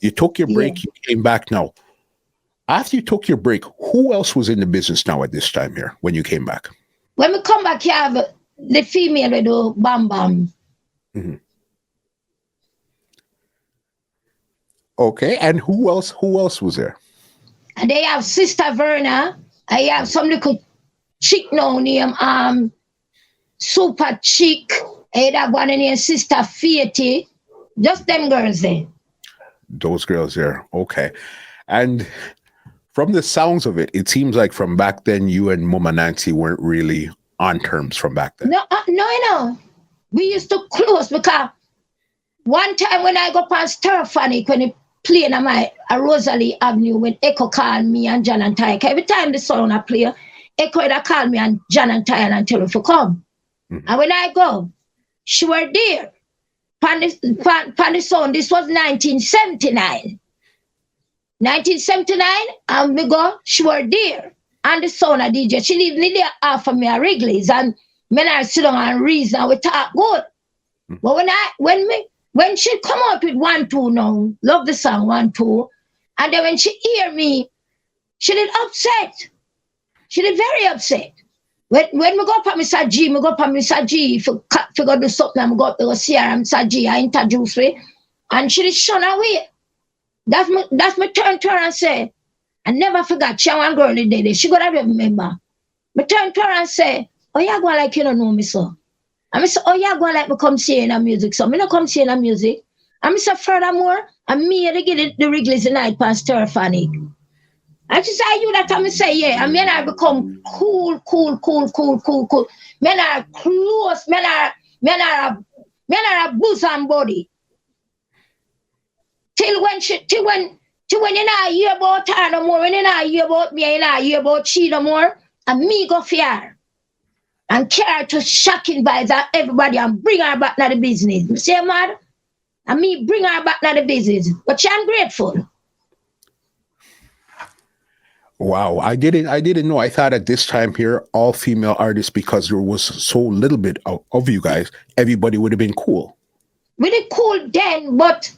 You took your break, you came back now. After you took your break, who else was in the business now at this time here when you came back? When we come back, you have the female with the Bam Bam. Mm-hmm. Okay, and who else was there? And they have Sister Verna. I have some little chick now named Super Chick. I have one named Sister Fiety. Just them girls there. Those girls there. Okay. And from the sounds of it, it seems like from back then, you and Mama Nancy weren't really on terms from back then. No. We used to close because one time when I go past Stereophonic, when he played on my Rosalie Avenue, when Echo called me and John and Ty, every time the song I play, Echo would call me and John and Ty and tell me to come. Mm-hmm. And when I go, she were there. Pan the song, this was 1979. 1979, and we go, she were there. And the son of DJ, she lived there half of me at Wrigley's, and when I sit down and reason, and we talk good. Mm-hmm. But when she come out with 1 2 now, love the song 1 2, and then when she hear me, she did upset. She did very upset. When we go up at Mr. G, if you go do something, I go up to see her, Mr. G, I introduce me, and she did shun away. That's my turn to her and say, I never forgot, she one girl the day, she gotta remember. I turn to her and say, oh, you go like you don't know me, so. And I say, oh, you go like me come see in the music, so. I don't come see in the music. And I say, furthermore, and me, they get the Wrigley's night past Stereophonic. And she say, you that time, I say, yeah. And me and I become cool. Men are close, men are a bosom body. Till when you not hear about her no more, when you not hear about me, you not hear about she no more, and me go fear and care to shocking vibes at everybody and bring her back to the business. You see, mad? And me bring her back to the business. But she ungrateful. Wow, I didn't know. I thought at this time here, all female artists, because there was so little bit of you guys, everybody would have been cool. We did cool then, but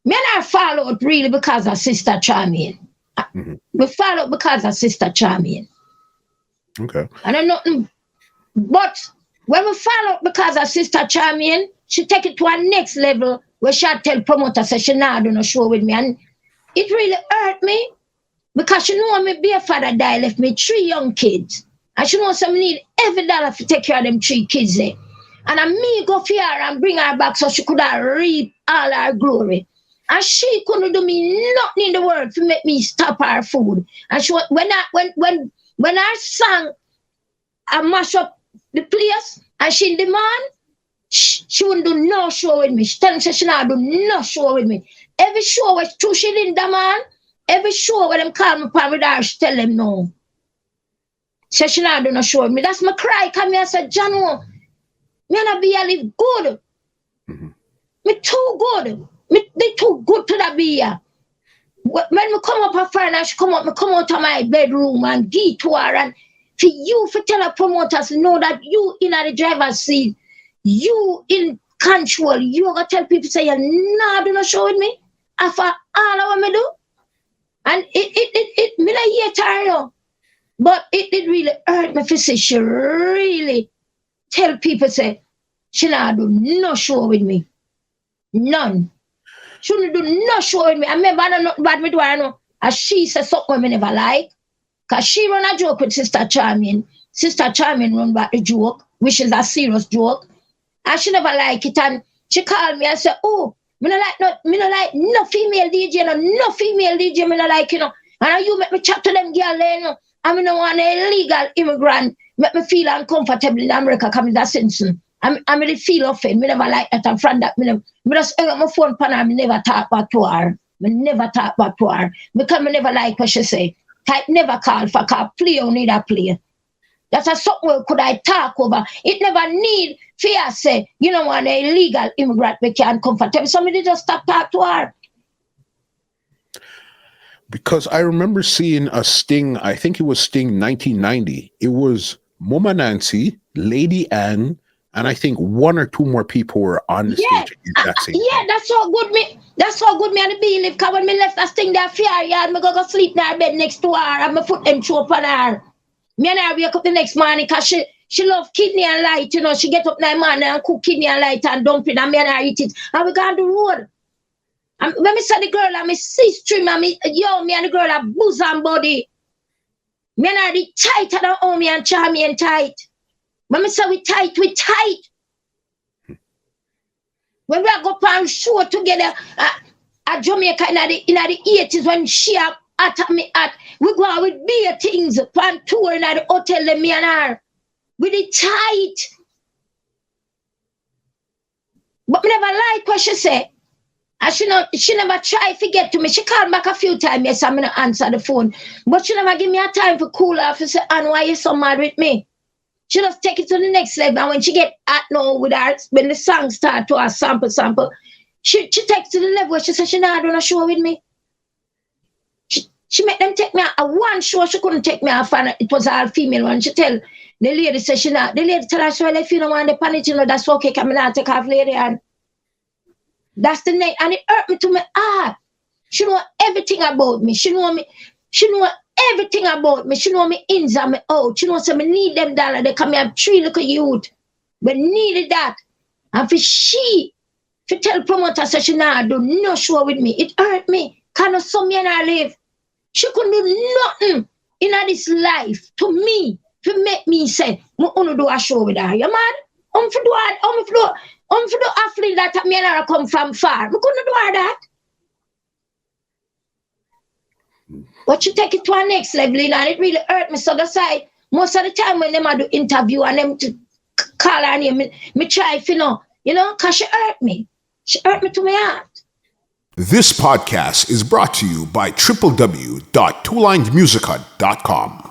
men are followed really because of Sister Charmian. Mm-hmm. We followed because of Sister Charmian. Okay. And I'm not, but when we followed because of Sister Charmian, she take it to a next level where she tell promoter say she not do no show with me, and it really hurt me. Because she know my bare father died, left me 3 young kids. And she knows some need every dollar to take care of them 3 kids there. And I me go for her and bring her back so she could have reap all her glory. And she couldn't do me nothing in the world to make me stop her food. And she when I sang, I mash up the place and she demand, she wouldn't do no show with me. She tell me she not do no show with me. Every show was 2 shillings demand. Every show when them call me upon with her, she tell them no. She not do no show with me. That's my cry. Come here and say, Jano, me not be a live good. Mm-hmm. Me too good. They too good to that be here. When me come up a friend and she come out of my bedroom and give to her, and for you for tell her promoters know that you in the driver's seat, you in control, you gonna tell people say you not do no show with me after all of what me do. And it me not hear her now. But it really hurt me to see she really tell people say she not do no show with me. None. She don't do no show with me. I remember I don't know bad me do I know. And she said something me never like. Cause she run a joke with Sister Charmian. Sister Charmian run back the joke, which is a serious joke. And she never like it. And she called me and said, oh, me no like no female DJ, no female DJ, me no like, you know. And you make me chat to them girl, you know. I mean, no one illegal immigrant make me feel uncomfortable in America coming that sense. I really feel offended. Me never like that. And from that, me just hang up my phone pan and me never talk back to her. Me never talk back to her. Because me never like what she say. Type never call for car play or need a play. That's a something could I talk over. It never need fear say, you know, an illegal immigrant we can't comfortable. Somebody just stop talk to her. Because I remember seeing a Sting, I think it was Sting 1990. It was Muma Nancy, Lady Ann, And I think one or two more people were on the stage at that same time. That's how good me. That's how good me and the believe. Cause when me left that thing there fear yard, me go sleep in her bed next to her and me put them through upon her. Me and her wake up the next morning cause she love kidney and light, you know. She get up 9 morning and cook kidney and light and dumpling and me and her eat it. And we go on the road. And when me saw the girl and me sister and me and the girl are bosom body. Me and her the tighter than Omi and Charmian tight. When me say we tight, we tight. When we go on show together at Jamaica in the 80s when she at me we go out with beer things on tour in the hotel me and her. With it tight. But me never like what she say. And she never try to get to me. She called back a few times, yes, I'm gonna answer the phone. But she never give me a time for cool off and say, "And why you so mad with me?" She just take it to the next level. And when she get at now with her, when the song start to her sample, she takes to the level where she says she not doing a show with me. She make them take me a one show. She couldn't take me off, and it was all female one. She tell the lady say she not. The lady tell her, "So if you don't want the panic, you know that's okay. Can me not take off, lady?" And that's the name, and it hurt me to my heart. She know everything about me. She know me. She know everything about me. She know me ins and me out. She know say me need them dollar. They come here 3 little youth. But needed that. And for tell promoter say she not do no show with me. It hurt me. Kind of some me and I live. She couldn't do nothing in this life to me to make me say, "I want to do a show with her." You mad? I'm for do athlete that me and her come from far. I couldn't do her that. But you take it to a next level, and it really hurt me. So that's why most of the time when them do interview and them to call her name, me try if you know, because she hurt me. She hurt me to my heart. This podcast is brought to you by www.twolinedmusichut.com.